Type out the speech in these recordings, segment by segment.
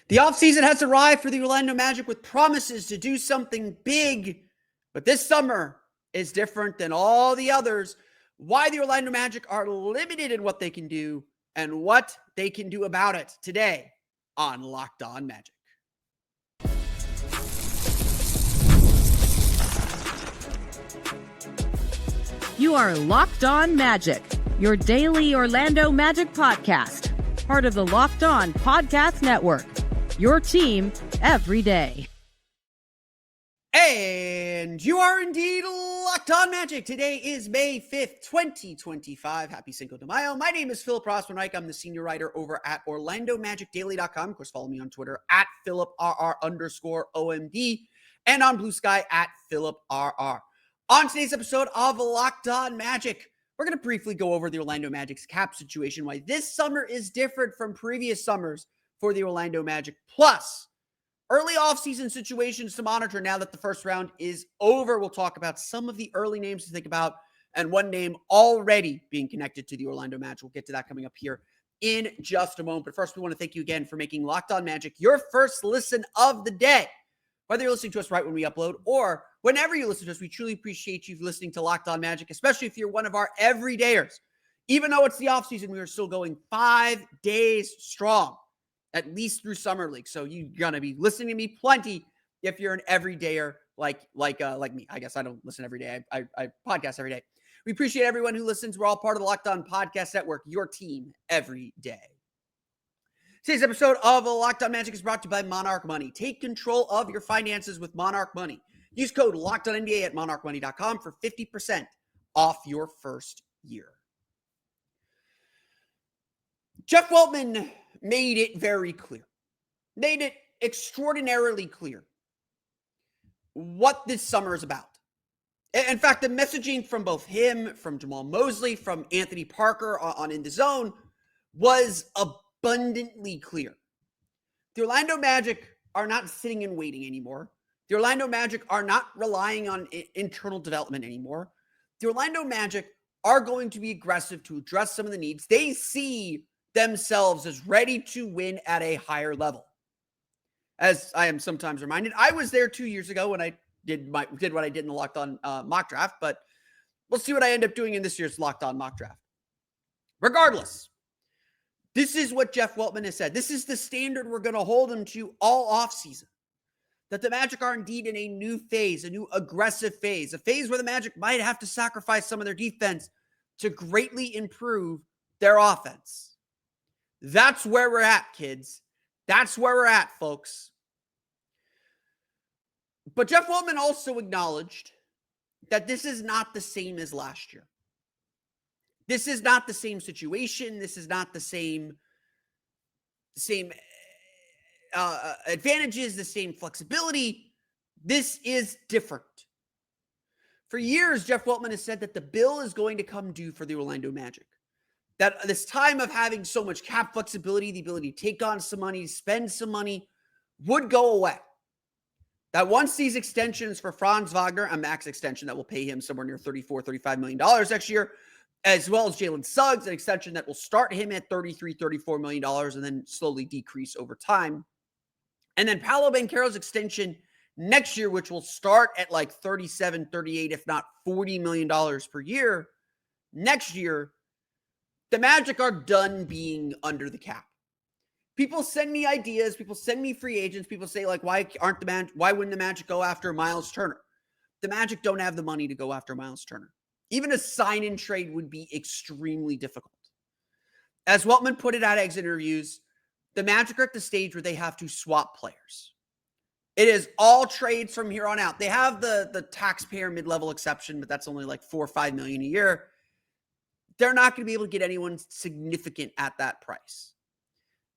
The offseason has arrived for the Orlando Magic with promises to do something big, but this summer is different than all the others. Why the Orlando Magic are limited in what they can do and what they can do about it today on Locked On Magic. You are Locked On Magic, your daily Orlando Magic podcast, part of the Locked On Podcast Network, your team every day. And you are indeed Locked On Magic. Today is May 5th, 2025. Happy Cinco de Mayo. My name is Philip Rossman-Reich. I'm the senior writer over at OrlandoMagicDaily.com. Of course, follow me on Twitter at PhilipRR_OMD and on Blue Sky at PhilipRR. On today's episode of Locked On Magic, we're going to briefly go over the Orlando Magic's cap situation, why this summer is different from previous summers for the Orlando Magic. Plus, early offseason situations to monitor now that the first round is over. We'll talk about some of the early names to think about and one name already being connected to the Orlando Magic. We'll get to that coming up here in just a moment. But first, we want to thank you again for making Locked On Magic your first listen of the day. Whether you're listening to us right when we upload or whenever you listen to us, we truly appreciate you listening to Locked On Magic, especially if you're one of our everydayers. Even though it's the offseason, we are still going 5 days strong, at least through Summer League. So you're going to be listening to me plenty if you're an everydayer like me. I guess I don't listen every day. I podcast every day. We appreciate everyone who listens. We're all part of the Locked On Podcast Network, your team every day. Today's episode of Locked On Magic is brought to you by Monarch Money. Take control of your finances with Monarch Money. Use code LOCKEDONNBA at monarchmoney.com for 50% off your first year. Jeff Weltman made it very clear, made it extraordinarily clear what this summer is about. In fact, the messaging from both him, from Jamal Mosley, from Anthony Parker on In the Zone was abundantly clear. The Orlando Magic are not sitting and waiting anymore. The Orlando Magic are not relying on internal development anymore. The Orlando Magic are going to be aggressive to address some of the needs. They see themselves as ready to win at a higher level. As I am sometimes reminded, I was there 2 years ago when I did what I did in the Locked On mock draft, but we'll see what I end up doing in this year's Locked On mock draft. Regardless, this is what Jeff Weltman has said. This is the standard we're going to hold him to all offseason. That the Magic are indeed in a new phase, a new aggressive phase, a phase where the Magic might have to sacrifice some of their defense to greatly improve their offense. That's where we're at, kids. That's where we're at, folks. But Jeff Weltman also acknowledged that this is not the same as last year. This is not the same situation. This is not the same advantages, the same flexibility. This is different. For years, Jeff Weltman has said that the bill is going to come due for the Orlando Magic. That this time of having so much cap flexibility, the ability to take on some money, spend some money, would go away. That once these extensions for Franz Wagner, a max extension that will pay him somewhere near $35 million next year, as well as Jalen Suggs, an extension that will start him at $34 million and then slowly decrease over time. And then Paolo Banchero's extension next year, which will start at like 37, 38, if not $40 million per year. Next year, the Magic are done being under the cap. People send me ideas. People send me free agents. People say, like, why wouldn't the Magic go after Miles Turner? The Magic don't have the money to go after Miles Turner. Even a sign-in trade would be extremely difficult. As Weltman put it at exit interviews, the Magic are at the stage where they have to swap players. It is all trades from here on out. They have the taxpayer mid-level exception, but that's only like $4 or $5 million a year. They're not going to be able to get anyone significant at that price.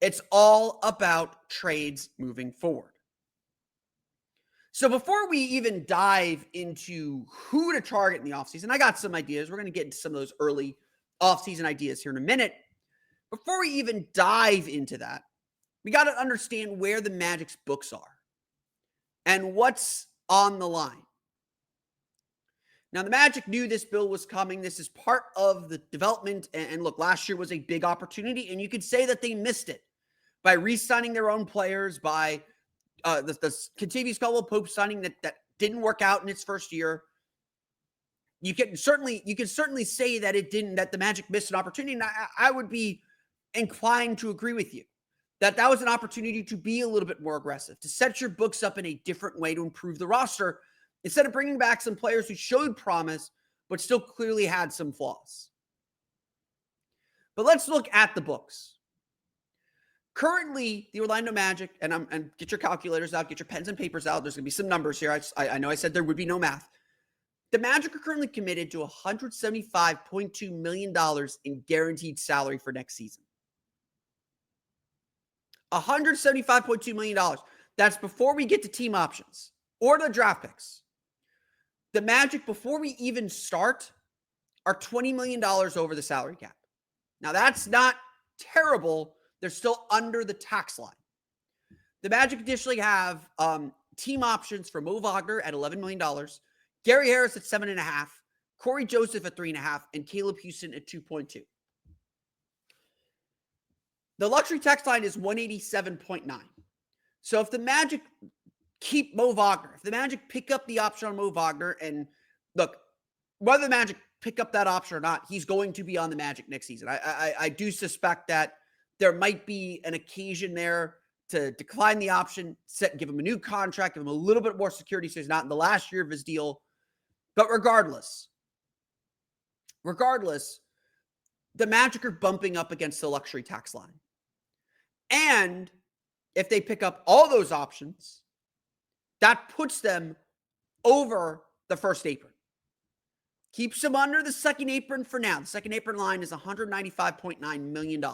It's all about trades moving forward. So before we even dive into who to target in the offseason, I got some ideas. We're going to get into some of those early offseason ideas here in a minute. Before we even dive into that, we got to understand where the Magic's books are and what's on the line. Now, the Magic knew this bill was coming. This is part of the development. And look, last year was a big opportunity, and you could say that they missed it. by re-signing their own players, by the Kentavious Caldwell-Pope signing that didn't work out in its first year. You can certainly say that that the Magic missed an opportunity. And I would be inclined to agree with you that was an opportunity to be a little bit more aggressive, to set your books up in a different way to improve the roster instead of bringing back some players who showed promise but still clearly had some flaws. But let's look at the books. Currently, the Orlando Magic, and get your calculators out, get your pens and papers out. There's going to be some numbers here. I know I said there would be no math. The Magic are currently committed to $175.2 million in guaranteed salary for next season. $175.2 million. That's before we get to team options or the draft picks. The Magic, before we even start, are $20 million over the salary cap. Now, that's not terrible. They're still under the tax line. The Magic additionally have team options for Mo Wagner at $11 million, Gary Harris at $7.5 million, Corey Joseph at $3.5 million, and Caleb Houston at $2.2 million. The luxury tax line is $187.9 million. So if the Magic keep Mo Wagner, if the Magic pick up the option on Mo Wagner, and look, whether the Magic pick up that option or not, he's going to be on the Magic next season. I do suspect that there might be an occasion there to decline the option, give him a new contract, give him a little bit more security so he's not in the last year of his deal. But regardless, the Magic are bumping up against the luxury tax line. And if they pick up all those options, that puts them over the first apron. Keeps them under the second apron for now. The second apron line is $195.9 million.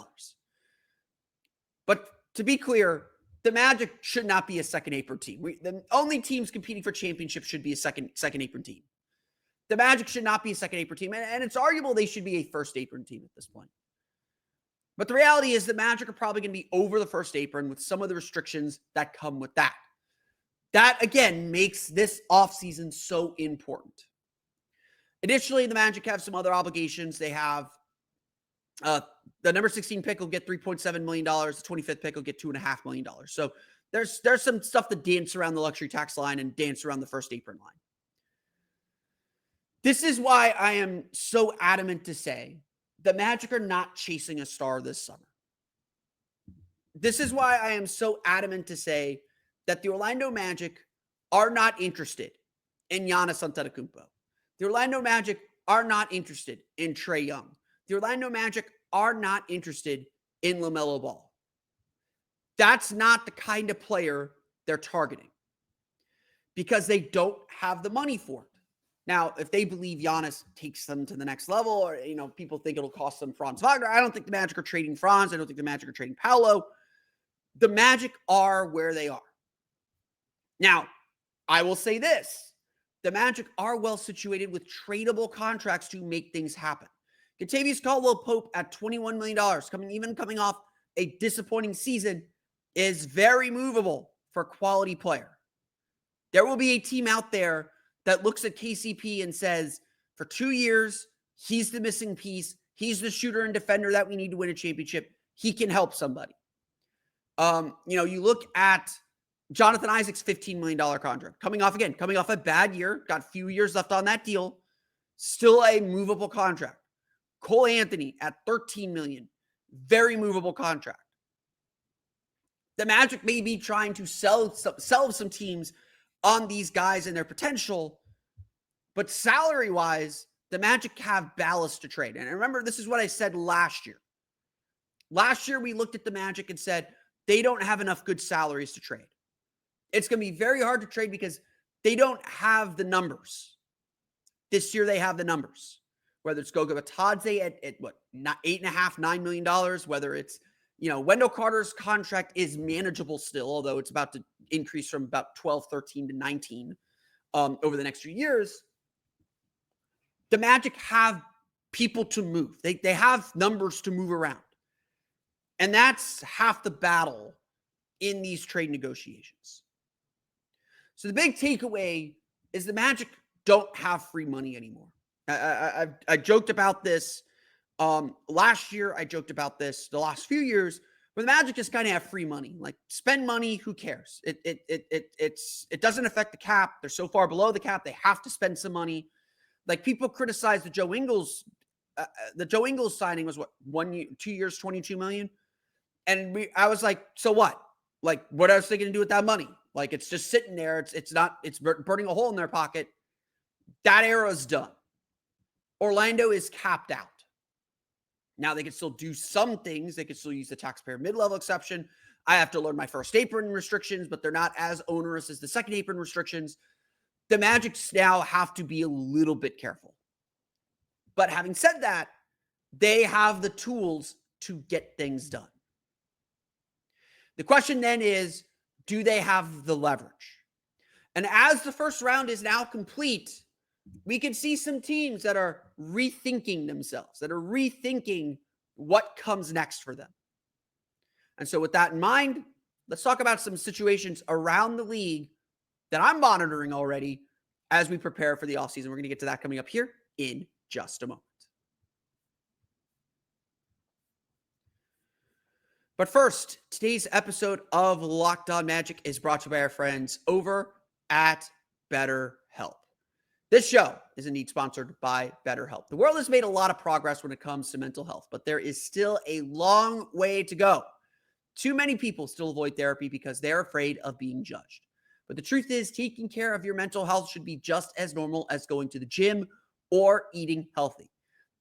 But to be clear, the Magic should not be a second apron team. The only teams competing for championships should be a second apron team. The Magic should not be a second apron team. And it's arguable they should be a first apron team at this point. But the reality is the Magic are probably going to be over the first apron with some of the restrictions that come with that. That, again, makes this offseason so important. Additionally, the Magic have some other obligations. They have the number 16 pick will get $3.7 million. The 25th pick will get $2.5 million. So there's some stuff that dance around the luxury tax line and dance around the first apron line. This is why I am so adamant to say the Magic are not chasing a star this summer. This is why I am so adamant to say that the Orlando Magic are not interested in Giannis Antetokounmpo. The Orlando Magic are not interested in Trae Young. The Orlando Magic are not interested in LaMelo Ball. That's not the kind of player they're targeting because they don't have the money for it. Now, if they believe Giannis takes them to the next level, or people think it'll cost them Franz Wagner, I don't think the Magic are trading Franz. I don't think the Magic are trading Paolo. The Magic are where they are. Now, I will say this. The Magic are well situated with tradable contracts to make things happen. Kentavious Caldwell-Pope at $21 million, coming off a disappointing season, is very movable for a quality player. There will be a team out there that looks at KCP and says, for 2 years, he's the missing piece. He's the shooter and defender that we need to win a championship. He can help somebody. You look at Jonathan Isaac's $15 million contract. Coming off a bad year, got a few years left on that deal. Still a movable contract. Cole Anthony at $13 million. Very movable contract. The Magic may be trying to sell some teams on these guys and their potential, but salary-wise, the Magic have ballast to trade. And remember, this is what I said last year. Last year, we looked at the Magic and said, they don't have enough good salaries to trade. It's going to be very hard to trade because they don't have the numbers. This year, they have the numbers. Whether it's Goga Bitadze at what, $8.5, $9 million, whether it's, Wendell Carter's contract is manageable still, although it's about to increase from about 12, 13 to 19 over the next few years. The Magic have people to move. They have numbers to move around. And that's half the battle in these trade negotiations. So the big takeaway is the Magic don't have free money anymore. I joked about this last year. I joked about this the last few years, Where the Magic just kind of have free money, like spend money, who cares? It doesn't affect the cap. They're so far below the cap, they have to spend some money. Like people criticize the Joe Ingles signing was what, 1 year, 2 years, 22 million. And I was like, so what? Like, what else are they going to do with that money? Like, it's just sitting there. It's burning a hole in their pocket. That era's done. Orlando is capped out. Now they can still do some things. They can still use the taxpayer mid-level exception. I have to learn my first apron restrictions, but they're not as onerous as the second apron restrictions. The Magic now have to be a little bit careful. But having said that, they have the tools to get things done. The question then is, do they have the leverage? And as the first round is now complete, we can see some teams that are rethinking themselves, that are rethinking what comes next for them. And so with that in mind, let's talk about some situations around the league that I'm monitoring already as we prepare for the offseason. We're going to get to that coming up here in just a moment. But first, today's episode of Locked On Magic is brought to you by our friends over at BetterHelp. This show is indeed sponsored by BetterHelp. The world has made a lot of progress when it comes to mental health, but there is still a long way to go. Too many people still avoid therapy because they're afraid of being judged. But the truth is, taking care of your mental health should be just as normal as going to the gym or eating healthy.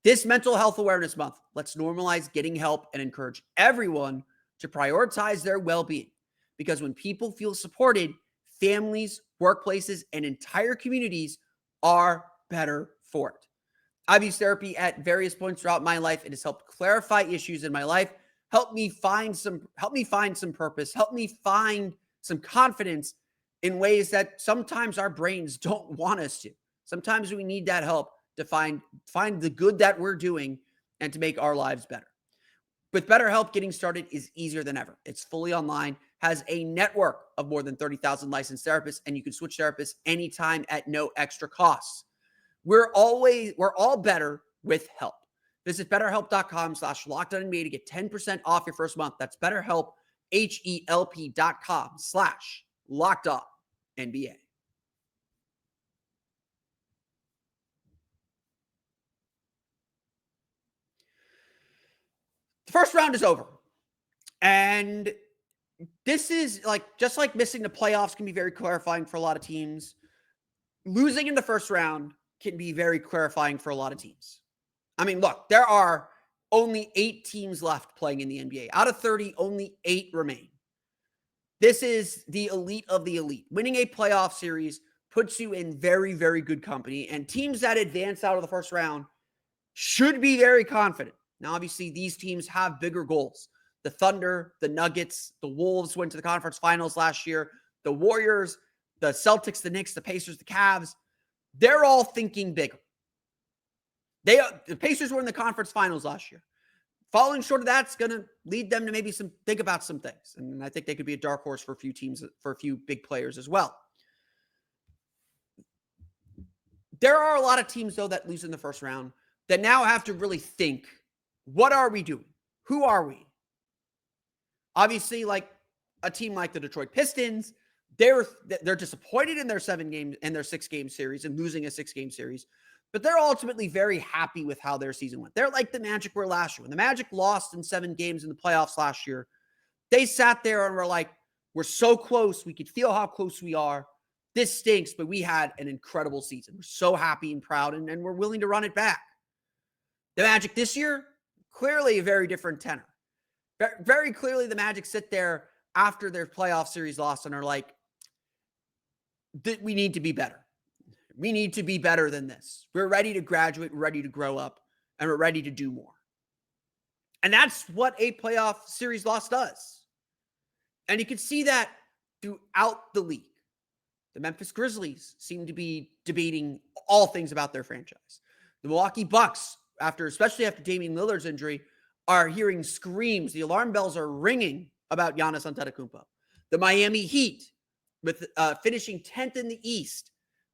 This Mental Health Awareness Month, let's normalize getting help and encourage everyone to prioritize their well-being. Because when people feel supported, families, workplaces, and entire communities are better for it. I've used therapy at various points throughout my life. It has helped clarify issues in my life, help me find some purpose, help me find some confidence in ways that sometimes our brains don't want us to. Sometimes we need that help to find the good that we're doing and to make our lives better. With BetterHelp, getting started is easier than ever. It's fully online, has a network of more than 30,000 licensed therapists, and you can switch therapists anytime at no extra costs. We're all better with help. Visit betterhelp.com/lockedonNBA to get 10% off your first month. That's BetterHelp, HELP.com/lockedonnba. The first round is over. And this is just like missing the playoffs can be very clarifying for a lot of teams. Losing in the first round can be very clarifying for a lot of teams. I mean, look, there are only 8 teams left playing in the NBA. Out of 30, only 8 remain. This is the elite of the elite. Winning a playoff series puts you in very, very good company. And teams that advance out of the first round should be very confident. Now, obviously, these teams have bigger goals. The Thunder, the Nuggets, the Wolves went to the conference finals last year. The Warriors, the Celtics, the Knicks, the Pacers, the Cavs, they're all thinking bigger. The Pacers were in the conference finals last year. Falling short of that's going to lead them to maybe think about some things. And I think they could be a dark horse for a few teams, for a few big players as well. There are a lot of teams, though, that lose in the first round that now have to really think, what are we doing? Who are we? Obviously, like a team like the Detroit Pistons, they're disappointed in their 6-game series and losing a 6-game series, but they're ultimately very happy with how their season went. They're like the Magic were last year. When the Magic lost in 7 games in the playoffs last year, they sat there and were like, we're so close. We could feel how close we are. This stinks, but we had an incredible season. We're so happy and proud, and we're willing to run it back. The Magic this year, clearly a very different tenor. Very clearly, the Magic sit there after their playoff series loss and are like, we need to be better. We need to be better than this. We're ready to graduate, we're ready to grow up, and we're ready to do more. And that's what a playoff series loss does. And you can see that throughout the league. The Memphis Grizzlies seem to be debating all things about their franchise. The Milwaukee Bucks, especially after Damian Lillard's injury, are hearing screams. The alarm bells are ringing about Giannis Antetokounmpo. The Miami Heat, with finishing 10th in the East,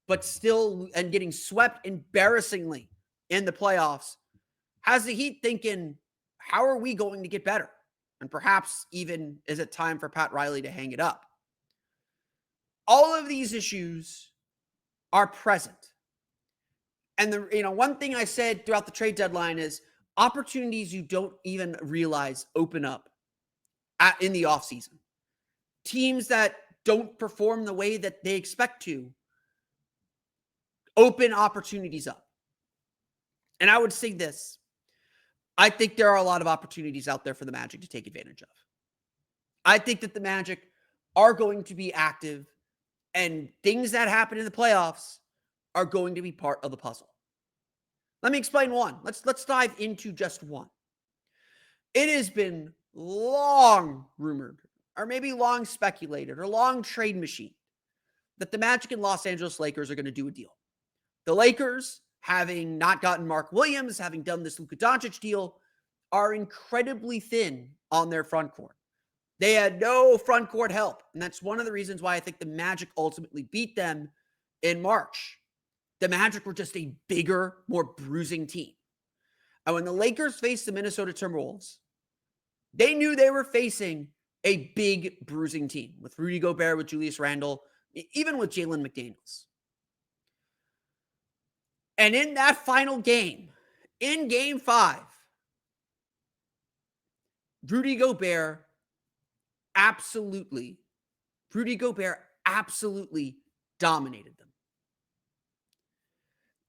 but still and getting swept embarrassingly in the playoffs, has the Heat thinking, how are we going to get better? And perhaps even is it time for Pat Riley to hang it up? All of these issues are present. And one thing I said throughout the trade deadline is opportunities you don't even realize open up in the offseason. Teams that don't perform the way that they expect to open opportunities up. And I would say this. I think there are a lot of opportunities out there for the Magic to take advantage of. I think that the Magic are going to be active, and things that happen in the playoffs are going to be part of the puzzle. Let me explain one. Let's dive into just one. It has been long rumored, or maybe long speculated, or long trade machine that the Magic and Los Angeles Lakers are going to do a deal. The Lakers, having not gotten Mark Williams, having done this Luka Doncic deal, are incredibly thin on their front court. They had no front court help, and that's one of the reasons why I think the Magic ultimately beat them in March. The Magic were just a bigger, more bruising team. And when the Lakers faced the Minnesota Timberwolves, they knew they were facing a big, bruising team with Rudy Gobert, with Julius Randle, even with Jalen McDaniels. And in that final game, in Game 5, Rudy Gobert absolutely dominated them.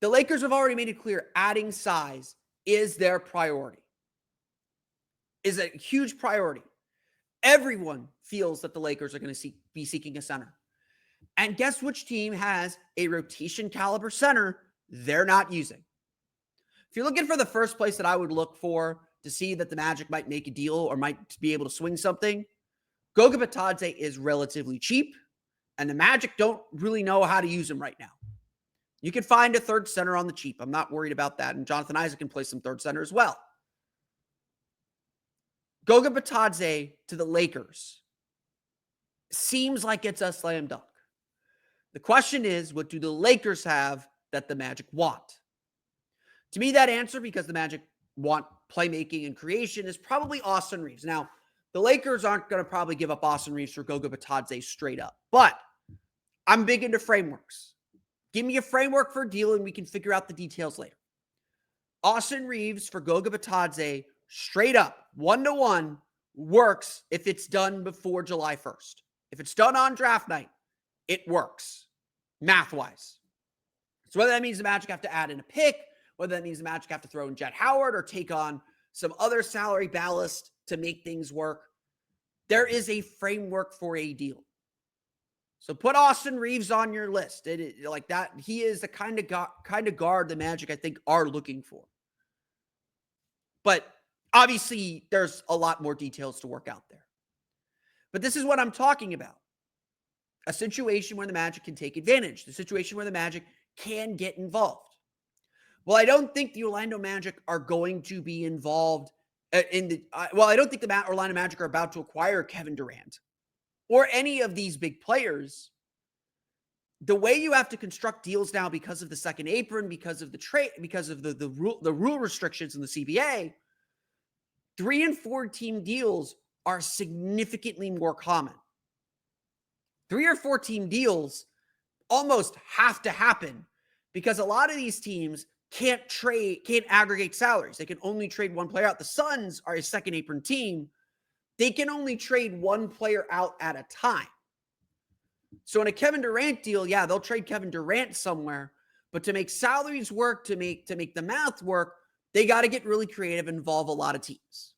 The Lakers have already made it clear adding size is their priority, is a huge priority. Everyone feels that the Lakers are going to be seeking a center. And guess which team has a rotation caliber center they're not using? If you're looking for the first place that I would look for to see that the Magic might make a deal or might be able to swing something, Goga Bitadze is relatively cheap, and the Magic don't really know how to use him right now. You can find a third center on the cheap. I'm not worried about that. And Jonathan Isaac can play some third center as well. Goga Bitadze to the Lakers seems like it's a slam dunk. The question is, what do the Lakers have that the Magic want? To me, that answer, because the Magic want playmaking and creation, is probably Austin Reeves. Now, the Lakers aren't going to probably give up Austin Reeves for Goga Bitadze straight up, but I'm big into frameworks. Give me a framework for a deal and we can figure out the details later. Austin Reeves for Goga Bitadze straight up, 1-to-1, works if it's done before July 1st. If it's done on draft night, it works, math-wise. So whether that means the Magic have to add in a pick, whether that means the Magic have to throw in Jet Howard or take on some other salary ballast to make things work, there is a framework for a deal. So put Austin Reeves on your list. Like that, he is the kind of guard the Magic, I think, are looking for. But obviously, there's a lot more details to work out there. But this is what I'm talking about. A situation where the Magic can take advantage. The situation where the Magic can get involved. Well, I don't think the Orlando Magic are going to be involved I don't think the Orlando Magic are about to acquire Kevin Durant or any of these big players. The way you have to construct deals now because of the second apron, because of the trade, because of the rule restrictions in the CBA, 3 and 4 team deals are significantly more common. 3 or 4 team deals almost have to happen because a lot of these teams can't aggregate salaries. They can only trade one player out. The Suns are a second apron team. They can only trade one player out at a time. So in a Kevin Durant deal, yeah, they'll trade Kevin Durant somewhere, but to make salaries work, to make the math work, they got to get really creative and involve a lot of teams.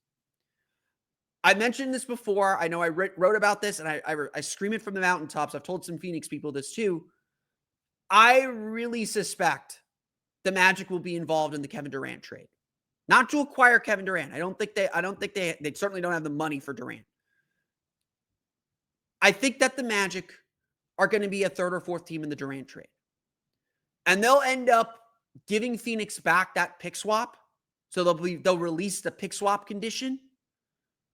I mentioned this before. I know I wrote about this, and I scream it from the mountaintops. I've told some Phoenix people this too. I really suspect the Magic will be involved in the Kevin Durant trade. Not to acquire Kevin Durant. I don't think they certainly don't have the money for Durant. I think that the Magic are going to be a third or fourth team in the Durant trade. And they'll end up giving Phoenix back that pick swap. So they'll release the pick swap condition.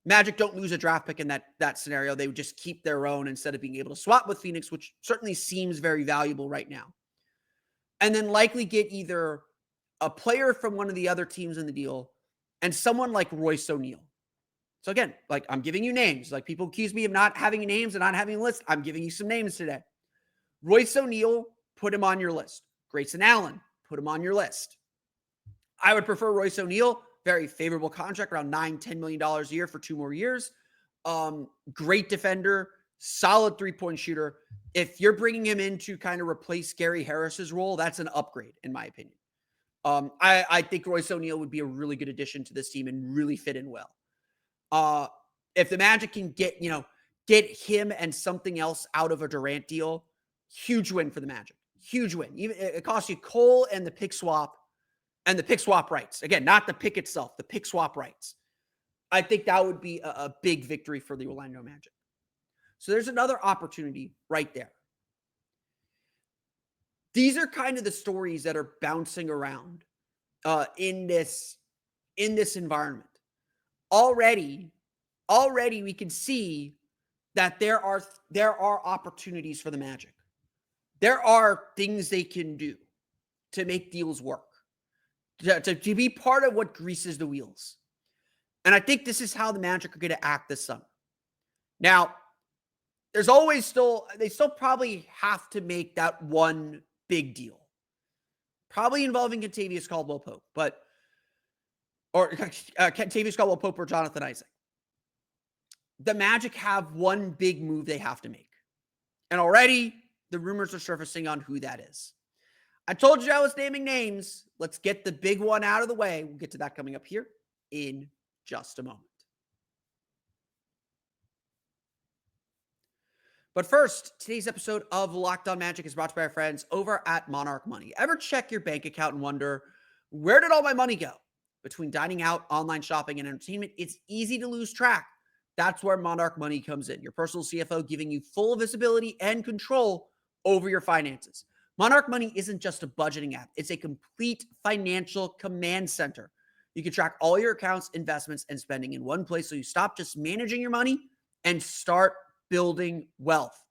Magic don't lose a draft pick in that scenario. They would just keep their own instead of being able to swap with Phoenix, which certainly seems very valuable right now. And then likely get either a player from one of the other teams in the deal and someone like Royce O'Neal. So again, like I'm giving you names. Like people accuse me of not having names and not having a list. I'm giving you some names today. Royce O'Neal, put him on your list. Grayson Allen, put him on your list. I would prefer Royce O'Neal, very favorable contract, around $9-10 million a year for 2 more years. Great defender, solid three-point shooter. If you're bringing him in to kind of replace Gary Harris's role, that's an upgrade, in my opinion. I think Royce O'Neal would be a really good addition to this team and really fit in well. If the Magic can get him and something else out of a Durant deal, huge win for the Magic. Huge win. Even it costs you Cole and the pick swap rights. Again, not the pick itself, the pick swap rights. I think that would be a big victory for the Orlando Magic. So there's another opportunity right there. These are kind of the stories that are bouncing around in this environment. Already we can see that there are opportunities for the Magic. There are things they can do to make deals work, to be part of what greases the wheels. And I think this is how the Magic are going to act this summer. Now, there's always they still probably have to make that one big deal, probably involving Kentavious Caldwell-Pope, or Kentavious Caldwell-Pope or Jonathan Isaac. The Magic have one big move they have to make. And already the rumors are surfacing on who that is. I told you I was naming names. Let's get the big one out of the way. We'll get to that coming up here in just a moment. But first, today's episode of Locked On Magic is brought to you by our friends over at Monarch Money. Ever check your bank account and wonder, where did all my money go? Between dining out, online shopping, and entertainment, it's easy to lose track. That's where Monarch Money comes in. Your personal CFO giving you full visibility and control over your finances. Monarch Money isn't just a budgeting app. It's a complete financial command center. You can track all your accounts, investments, and spending in one place so you stop just managing your money and start building wealth.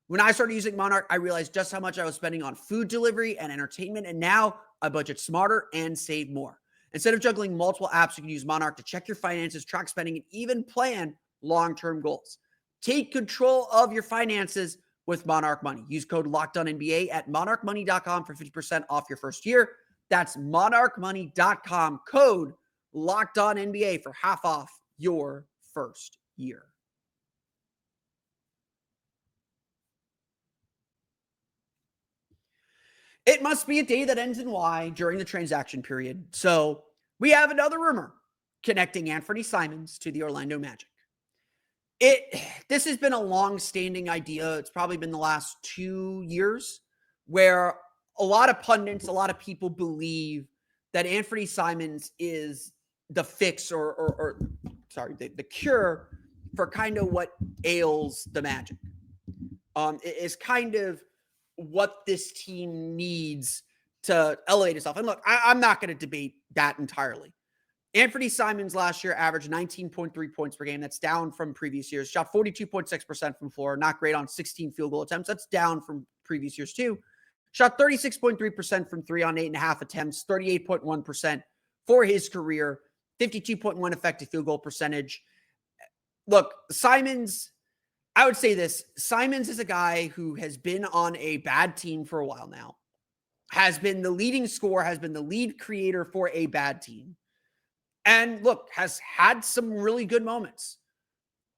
When I started using Monarch, I realized just how much I was spending on food delivery and entertainment, and now I budget smarter and save more. Instead of juggling multiple apps, you can use Monarch to check your finances, track spending, and even plan long-term goals. Take control of your finances with Monarch Money. Use code LOCKEDONNBA at monarchmoney.com for 50% off your first year. That's monarchmoney.com, code LOCKEDONNBA for half off your first year. It must be a day that ends in Y during the transaction period. So we have another rumor connecting Anfernee Simons to the Orlando Magic. This has been a long-standing idea. It's probably been the last 2 years where a lot of pundits, a lot of people believe that Anfernee Simons is the fix or the cure for kind of what ails the Magic. It is kind of what this team needs to elevate itself. And look, I'm not going to debate that entirely. Anfernee Simons last year averaged 19.3 points per game. That's down from previous years. Shot 42.6% from floor. Not great on 16 field goal attempts. That's down from previous years too. Shot 36.3% from 3 on 8.5 attempts. 38.1% for his career. 52.1 effective field goal percentage. Look, Simons, I would say this. Simons is a guy who has been on a bad team for a while now. Has been the leading scorer, has been the lead creator for a bad team. And look, has had some really good moments.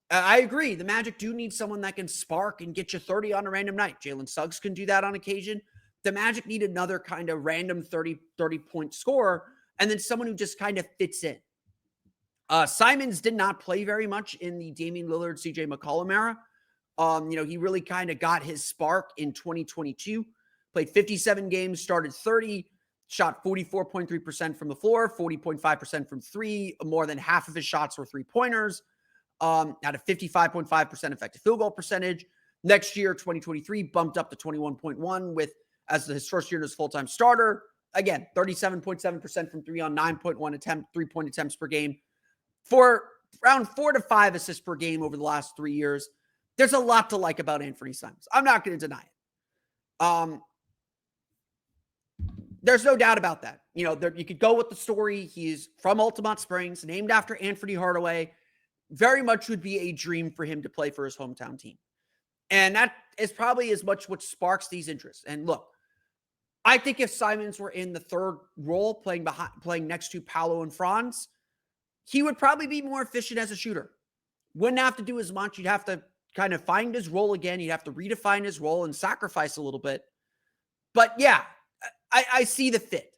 I agree. The Magic do need someone that can spark and get you 30 on a random night. Jalen Suggs can do that on occasion. The Magic need another kind of random 30-point scorer, and then someone who just kind of fits in. Simons did not play very much in the Damian Lillard, CJ McCollum era. He really kind of got his spark in 2022. Played 57 games, started 30, shot 44.3% from the floor, 40.5% from three. More than half of his shots were three-pointers. Had a 55.5% effective field goal percentage. Next year, 2023, bumped up to 21.1 as his first year as full-time starter. Again, 37.7% from three on 9.1 three-point attempts per game. For around 4 to 5 assists per game over the last 3 years. There's a lot to like about Anfernee Simons. I'm not going to deny it. There's no doubt about that. You could go with the story. He's from Altamont Springs, named after Anthony Hardaway. very much would be a dream for him to play for his hometown team. And that is probably as much what sparks these interests. And look, I think if Simons were in the third role, playing next to Paolo and Franz, he would probably be more efficient as a shooter. Wouldn't have to do as much. You'd have to kind of find his role again. You'd have to redefine his role and sacrifice a little bit. But yeah, I see the fit.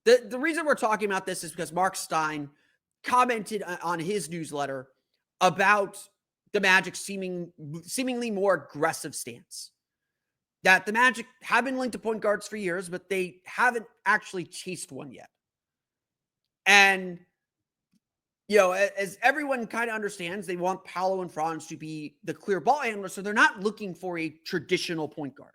The reason we're talking about this is because Mark Stein commented on his newsletter about the Magic's seemingly more aggressive stance. That the Magic have been linked to point guards for years, but they haven't actually chased one yet. And, as everyone kind of understands, they want Paolo and Franz to be the clear ball handler, so they're not looking for a traditional point guard.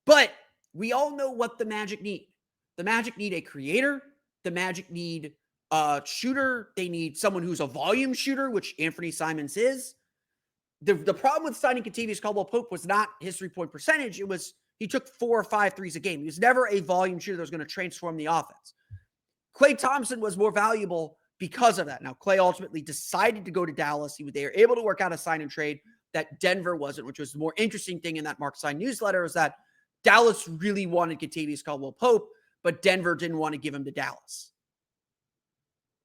But we all know what the Magic need. The Magic need a creator. The Magic need a shooter. They need someone who's a volume shooter, which Anfernee Simons is. The problem with signing Kentavious Caldwell-Pope was not his three-point percentage. It was he took 4 or 5 threes a game. He was never a volume shooter that was going to transform the offense. Klay Thompson was more valuable because of that. Now, Klay ultimately decided to go to Dallas. They were able to work out a sign and trade that Denver wasn't, which was the more interesting thing in that Mark Stein newsletter, is that Dallas really wanted Kentavious Caldwell-Pope, but Denver didn't want to give him to Dallas.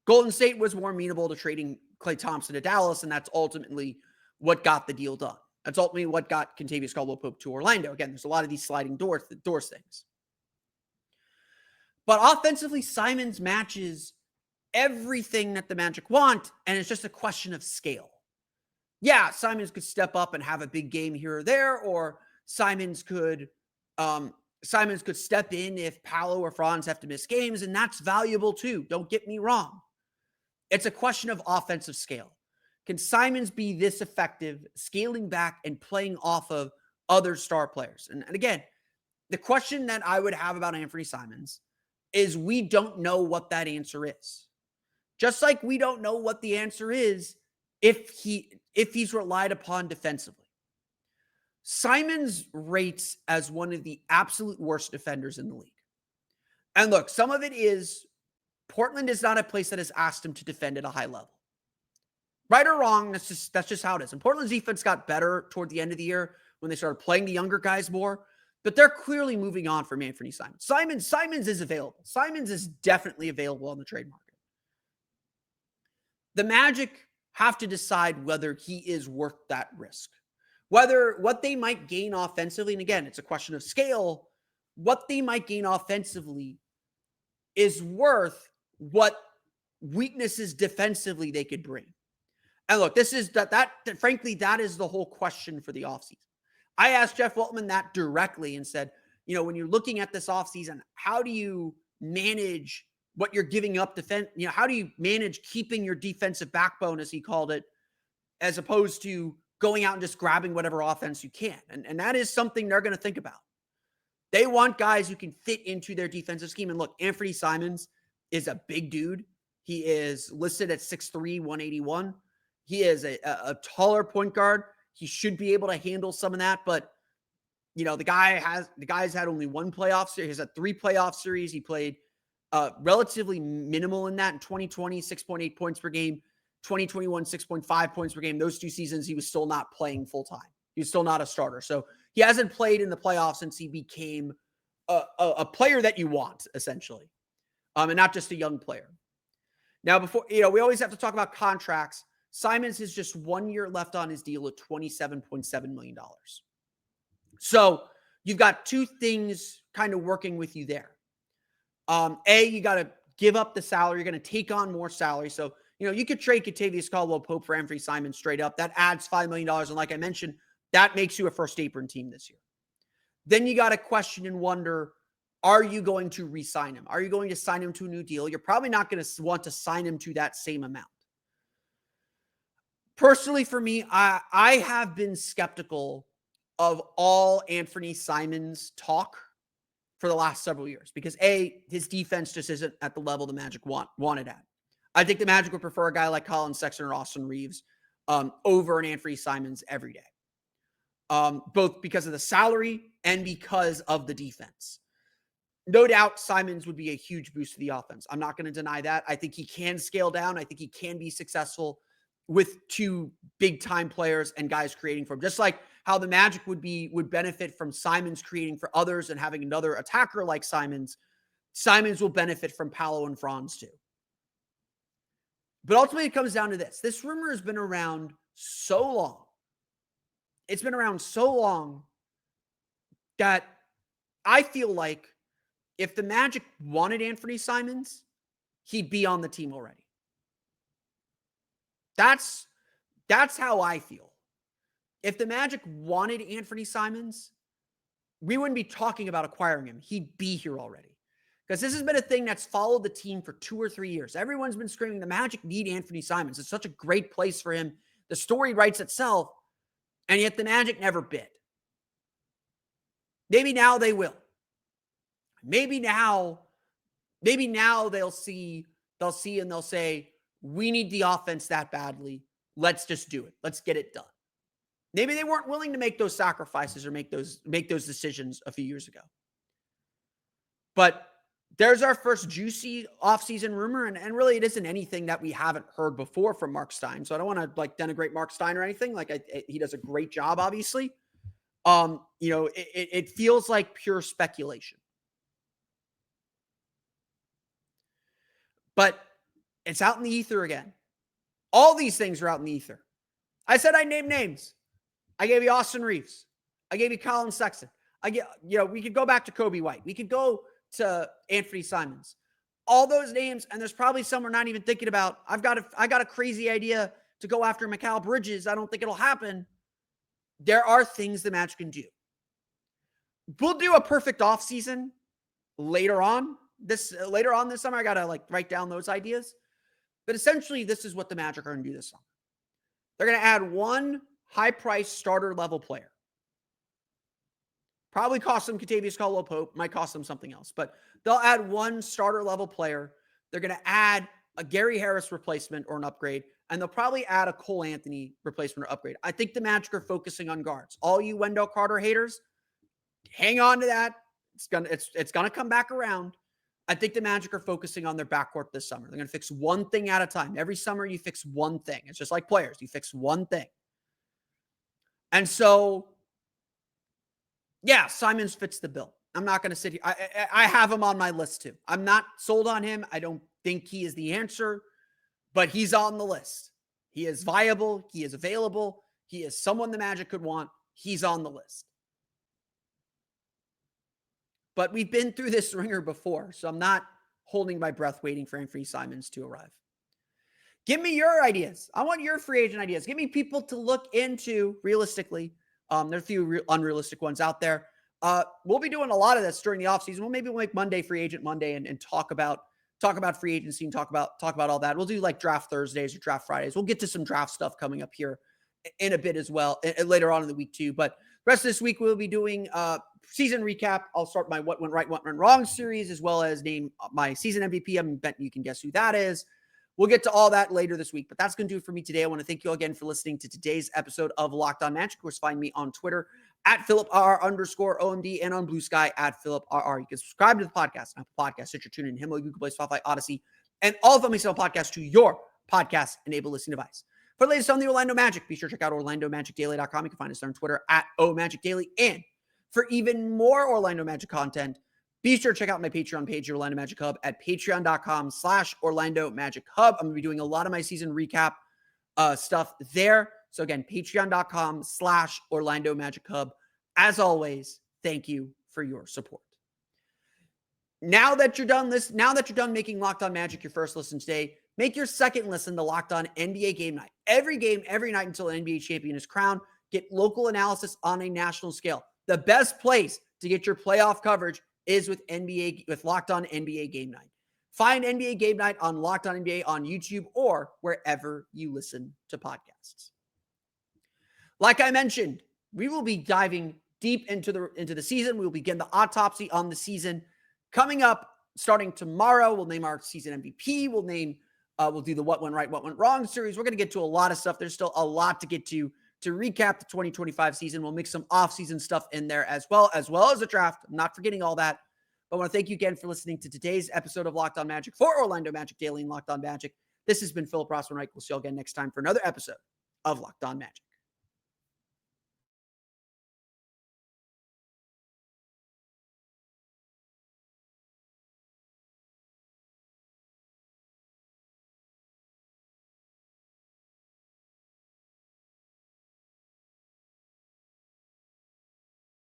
Golden State was more amenable to trading Klay Thompson to Dallas, and that's ultimately what got the deal done. That's ultimately what got Kentavious Caldwell-Pope to Orlando. Again, there's a lot of these sliding doors things. But offensively, Simons matches everything that the Magic want, and it's just a question of scale. Yeah, Simons could step up and have a big game here or there, or Simons could step in if Paolo or Franz have to miss games, and that's valuable too. Don't get me wrong. It's a question of offensive scale. Can Simons be this effective, scaling back and playing off of other star players? And again, the question that I would have about Anfernee Simons is we don't know what that answer is. Just like we don't know what the answer is if he's relied upon defensively. Simons rates as one of the absolute worst defenders in the league. And look, some of it is Portland is not a place that has asked him to defend at a high level. Right or wrong, that's just how it is. And Portland's defense got better toward the end of the year when they started playing the younger guys more. But they're clearly moving on from Anfernee Simons. Simons is available. Simons is definitely available on the trade market. The Magic have to decide whether he is worth that risk. Whether what they might gain offensively, and again, it's a question of scale, what they might gain offensively is worth what weaknesses defensively they could bring. And look, this is frankly, that is the whole question for the offseason. I asked Jeff Weltman that directly and said, when you're looking at this offseason, how do you manage what you're giving up defense? How do you manage keeping your defensive backbone, as he called it, as opposed to going out and just grabbing whatever offense you can? And that is something they're going to think about. They want guys who can fit into their defensive scheme. And look, Anfernee Simons is a big dude. He is listed at 6'3", 181. He is a taller point guard. He should be able to handle some of that, but the guy's had only one playoff series. He's had 3 playoff series. He played relatively minimal in that. In 2020, 6.8 points per game. 2021, 6.5 points per game. Those 2 seasons, he was still not playing full time. He was still not a starter. So he hasn't played in the playoffs since he became a player that you want, essentially, and not just a young player. Now, before we always have to talk about contracts. Simons has just 1 year left on his deal at $27.7 million. So you've got 2 things kind of working with you there. You got to give up the salary. You're going to take on more salary. So, you could trade Kentavious Caldwell-Pope for Anfernee Simons straight up. That adds $5 million. And like I mentioned, that makes you a first apron team this year. Then you got to question and wonder, are you going to re-sign him? Are you going to sign him to a new deal? You're probably not going to want to sign him to that same amount. Personally, for me, I have been skeptical of all Anfernee Simons talk for the last several years because his defense just isn't at the level the Magic wanted at. I think the Magic would prefer a guy like Colin Sexton or Austin Reeves over an Anfernee Simons every day, both because of the salary and because of the defense. no doubt Simons would be a huge boost to the offense. I'm not going to deny that. I think he can scale down. I think he can be successful with two big-time players and guys creating for him. Just like how the Magic would benefit from Simons creating for others and having another attacker like Simons, Simons will benefit from Paolo and Franz too. But ultimately, it comes down to this. This rumor has been around so long. It's been around so long that I feel like if the Magic wanted Anfernee Simons, he'd be on the team already. That's how I feel. If the Magic wanted Anfernee Simons, we wouldn't be talking about acquiring him. He'd be here already. Because this has been a thing that's followed the team for 2 or 3 years. Everyone's been screaming, the Magic need Anfernee Simons. It's such a great place for him. The story writes itself, and yet the Magic never bid. Maybe now they will. Maybe now they'll see and they'll say, we need the offense that badly. Let's just do it. Let's get it done. Maybe they weren't willing to make those sacrifices or make those decisions a few years ago. But there's our first juicy offseason rumor, and really it isn't anything that we haven't heard before from Mark Stein. So I don't want to denigrate Mark Stein or anything. He does a great job, obviously. It feels like pure speculation. But it's out in the ether again. All these things are out in the ether. I said I'd name names. I gave you Austin Reeves. I gave you Colin Sexton. We could go back to Kobe White. We could go to Anfernee Simons. All those names, and there's probably some we're not even thinking about. I got a crazy idea to go after Mikal Bridges. I don't think it'll happen. There are things the Magic can do. We'll do a perfect offseason later on this summer. I gotta write down those ideas. But essentially, this is what the Magic are going to do this summer. They're going to add one high-priced starter-level player. Probably cost them Kentavious Caldwell-Pope. Might cost them something else. But they'll add one starter-level player. They're going to add a Gary Harris replacement or an upgrade. And they'll probably add a Cole Anthony replacement or upgrade. I think the Magic are focusing on guards. All you Wendell Carter haters, hang on to that. It's gonna come back around. I think the Magic are focusing on their backcourt this summer. They're going to fix one thing at a time. Every summer, you fix one thing. It's just like players. You fix one thing. And so, yeah, Simons fits the bill. I'm not going to sit here. I have him on my list too. I'm not sold on him. I don't think he is the answer, but he's on the list. He is viable. He is available. He is someone the Magic could want. He's on the list. But we've been through this ringer before, so I'm not holding my breath waiting for Anfernee Simons to arrive. Give me your ideas. I want your free agent ideas. Give me people to look into realistically. There are a few unrealistic ones out there. We'll be doing a lot of this during the offseason. We'll make Monday Free Agent Monday and talk about free agency and talk about all that. We'll do Draft Thursdays or Draft Fridays. We'll get to some draft stuff coming up here in a bit as well, later on in the week too. But the rest of this week, we'll be doing season recap. I'll start my What Went Right, What Went Wrong series, as well as name my season MVP. I'm betting you can guess who that is. We'll get to all that later this week, but that's going to do it for me today. I want to thank you all again for listening to today's episode of Locked On Magic. Of course, find me on Twitter at @PhilipRR_OMD and on Blue Sky at PhilipRR. You can subscribe to the podcast, Apple Podcasts, Stitcher, TuneIn, Himalaya, Google Play, Spotify, Odyssey, and all of them sell podcasts to your podcast-enabled listening device. For the latest on the Orlando Magic, be sure to check out OrlandoMagicDaily.com. You can find us there on Twitter at OMagicDaily. And for even more Orlando Magic content, be sure to check out my Patreon page, Orlando Magic Hub, at patreon.com/Orlando Magic Hub. I'm going to be doing a lot of my season recap stuff there. So again, patreon.com/Orlando Magic Hub. As always, thank you for your support. Now that you're done making Locked On Magic your first listen today, make your second listen to Locked On NBA Game Night. Every game, every night until an NBA champion is crowned. Get local analysis on a national scale. The best place to get your playoff coverage is with Locked On NBA Game Night. Find NBA Game Night on Locked On NBA on YouTube or wherever you listen to podcasts. Like I mentioned, we will be diving deep into the season. We will begin the autopsy on the season coming up starting tomorrow. We'll name our season MVP. We'll do the What Went Right, What Went Wrong series. We're going to get to a lot of stuff. There's still a lot to get to recap the 2025 season. We'll mix some off-season stuff in there as well as the draft. I'm not forgetting all that. But I want to thank you again for listening to today's episode of Locked On Magic for Orlando Magic Daily and Locked On Magic. This has been Philip Rossman-Reich. We'll see you all again next time for another episode of Locked On Magic.